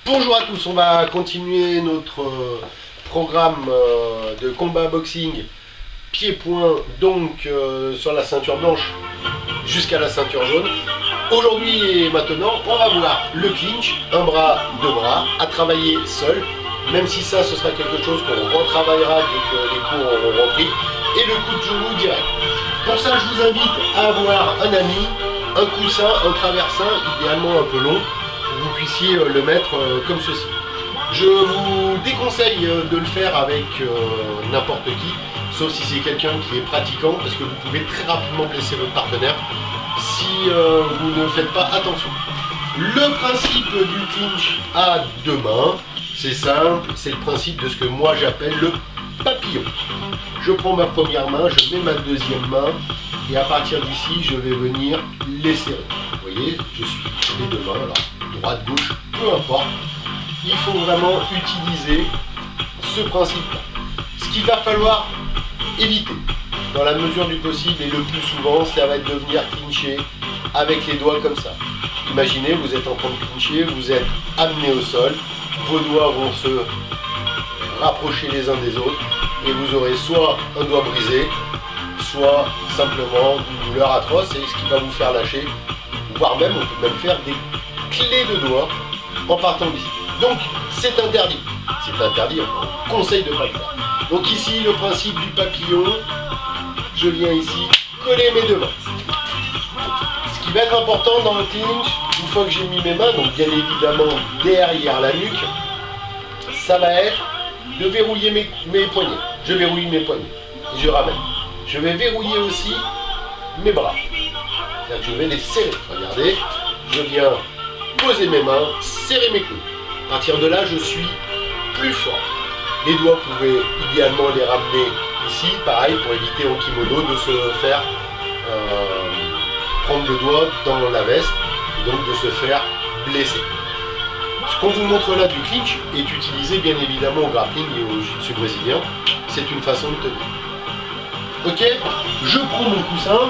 Bonjour à tous, on va continuer notre programme de combat boxing pied-point, donc sur la ceinture blanche jusqu'à la ceinture jaune. Aujourd'hui et maintenant, on va voir le clinch, un bras, deux bras, à travailler seul, même si ça, ce sera quelque chose qu'on retravaillera dès que les cours auront repris, et le coup de genou direct. Pour ça, je vous invite à avoir un ami, un coussin, un traversin, idéalement un peu long, vous puissiez le mettre comme ceci. Je vous déconseille de le faire avec n'importe qui, sauf si c'est quelqu'un qui est pratiquant, parce que vous pouvez très rapidement blesser votre partenaire si vous ne faites pas attention. Le principe du clinch à deux mains, c'est simple, c'est le principe de ce que moi j'appelle le papillon. Je prends ma première main, je mets ma deuxième main, et à partir d'ici, je vais venir les serrer. Vous voyez, je suis les deux mains, alors droite, gauche, peu importe. Il faut vraiment utiliser ce principe-là. Ce qu'il va falloir éviter, dans la mesure du possible et le plus souvent, ça va être de venir clincher avec les doigts comme ça. Imaginez, vous êtes en train de clincher, vous êtes amené au sol, vos doigts vont se rapprocher les uns des autres et vous aurez soit un doigt brisé, soit simplement une douleur atroce et ce qui va vous faire lâcher, voire même, on peut même faire des clés de doigts en partant d'ici. Donc c'est interdit. C'est interdit, on conseille de ne pas le faire. Donc ici, le principe du papillon, je viens ici coller mes deux mains. Ce qui va être important dans le clinch, une fois que j'ai mis mes mains, donc bien évidemment derrière la nuque, ça va être de verrouiller mes poignets. Je verrouille mes poignets et je ramène. Je vais verrouiller aussi mes bras. C'est-à-dire que je vais les serrer. Regardez, je viens poser mes mains, serrer mes coudes. À partir de là, je suis plus fort. Les doigts, vous pouvez idéalement les ramener ici, pareil, pour éviter en kimono de se faire prendre le doigt dans la veste, et donc de se faire blesser. Ce qu'on vous montre là du clinch est utilisé bien évidemment au grappling et au jiu-jitsu brésilien. C'est une façon de tenir. Ok, je prends mon coussin,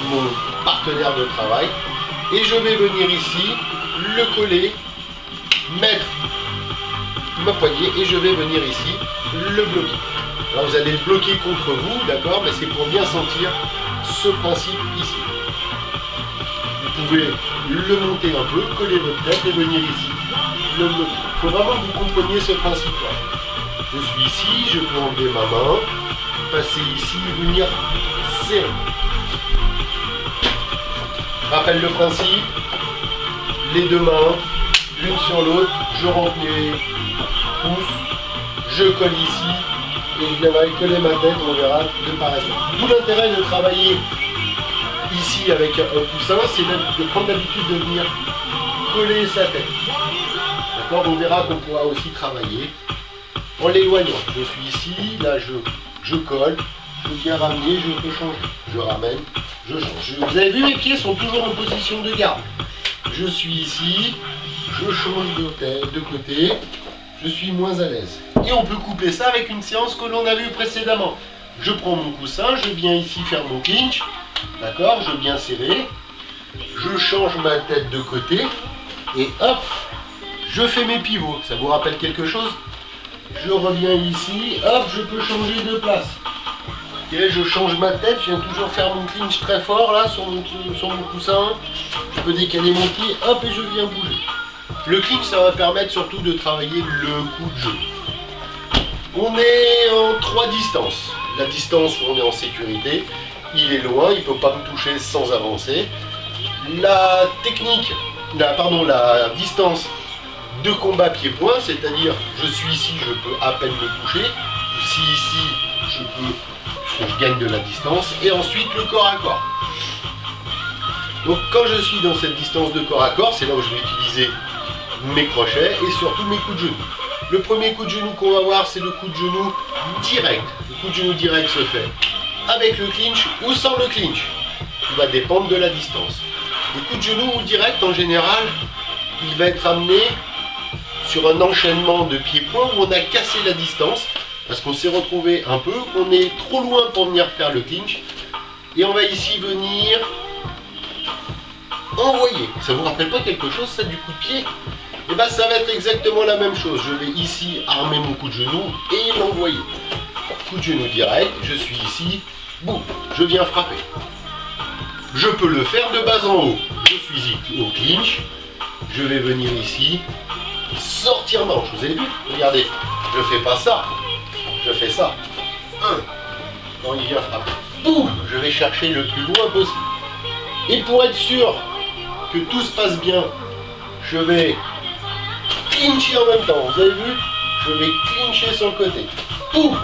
mon partenaire de travail, et je vais venir ici, le coller, mettre ma poignée, et je vais venir ici, le bloquer. Alors vous allez le bloquer contre vous, d'accord, mais c'est pour bien sentir ce principe ici. Vous pouvez le monter un peu, coller votre tête et venir ici, le bloquer. Il faut vraiment que vous compreniez ce principe-là. Je suis ici, je peux enlever ma main, passer ici, venir serrer. Rappelle le principe, les deux mains, l'une sur l'autre, je rentre mes pouces, je colle ici, et je viendrai coller ma tête, on verra de part et d'autre. D'où l'intérêt de travailler ici avec un coussin, c'est de prendre l'habitude de venir coller sa tête. D'accord, on verra qu'on pourra aussi travailler en l'éloignant. Je suis ici, là je colle, je viens ramener, je peux changer. Je ramène, je change. Vous avez vu, mes pieds sont toujours en position de garde. Je suis ici, je change de côté, je suis moins à l'aise. Et on peut coupler ça avec une séance que l'on a vue précédemment. Je prends mon coussin, je viens ici faire mon clinch, d'accord, je viens serrer, je change ma tête de côté, et hop, je fais mes pivots. Ça vous rappelle quelque chose? Je reviens ici, hop, je peux changer de place. Et je change ma tête, je viens toujours faire mon clinch très fort là sur mon coussin. Je peux décaler mon pied, hop, et je viens bouger. Le clinch, ça va permettre surtout de travailler le coup de jeu. On est en 3 distances. La distance où on est en sécurité, il est loin, il ne peut pas me toucher sans avancer. La technique, la distance de combat pied-point, c'est-à-dire je suis ici, je peux à peine me toucher, ou si ici, je gagne de la distance, et ensuite le corps à corps. Donc quand je suis dans cette distance de corps à corps, c'est là où je vais utiliser mes crochets et surtout mes coups de genou. Le premier coup de genou qu'on va voir, c'est le coup de genou direct. Le coup de genou direct se fait avec le clinch ou sans le clinch. Il va dépendre de la distance. Le coup de genou direct, en général, il va être amené sur un enchaînement de pieds-points où on a cassé la distance parce qu'on s'est retrouvé un peu, on est trop loin pour venir faire le clinch et on va ici venir envoyer. Ça vous rappelle pas quelque chose ça du coup de pied? Et bien ça va être exactement la même chose. Je vais ici armer mon coup de genou et l'envoyer. Coup de genou direct, je suis ici, boum, je viens frapper. Je peux le faire de bas en haut. Je suis au clinch, je vais venir ici, sortir manche. Vous avez vu? Regardez, je fais pas ça, je fais ça. 1, quand il vient frapper, boum, je vais chercher le plus loin possible. Et pour être sûr que tout se passe bien, je vais clincher en même temps. Vous avez vu? Je vais clincher sur le côté. Boum,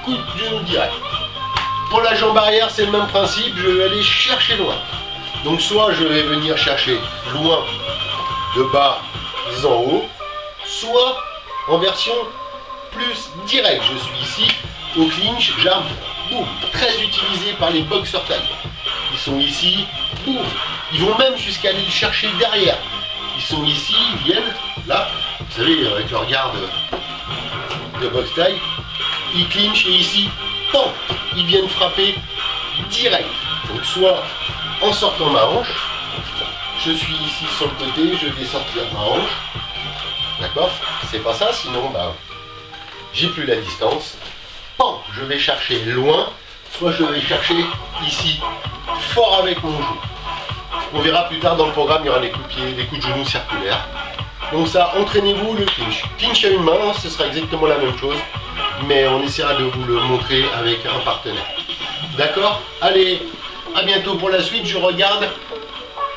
coup de genou direct. Pour la jambe arrière, c'est le même principe, je vais aller chercher loin. Donc soit je vais venir chercher loin, de bas en haut, soit en version plus directe. Je suis ici, au clinch, j'arme, boum, très utilisé par les boxeurs taille. Ils sont ici, boum, ils vont même jusqu'à aller le chercher derrière. Ils sont ici, ils viennent, là, vous savez, avec leur garde de boxe taille, ils clinchent et ici, pan, ils viennent frapper direct. Donc soit en sortant ma hanche, je suis ici sur le côté, je vais sortir ma hanche, d'accord? C'est pas ça, sinon bah, j'ai plus la distance. Pan, je vais chercher loin, soit je vais chercher ici, fort avec mon genou. On verra plus tard dans le programme, il y aura des coups de pied, des coups de genoux circulaires. Donc ça, entraînez-vous le clinch. Clinch à une main, ce sera exactement la même chose, mais on essaiera de vous le montrer avec un partenaire. D'accord? Allez, à bientôt pour la suite, je regarde.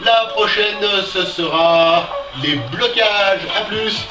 La prochaine, ce sera les blocages. À plus!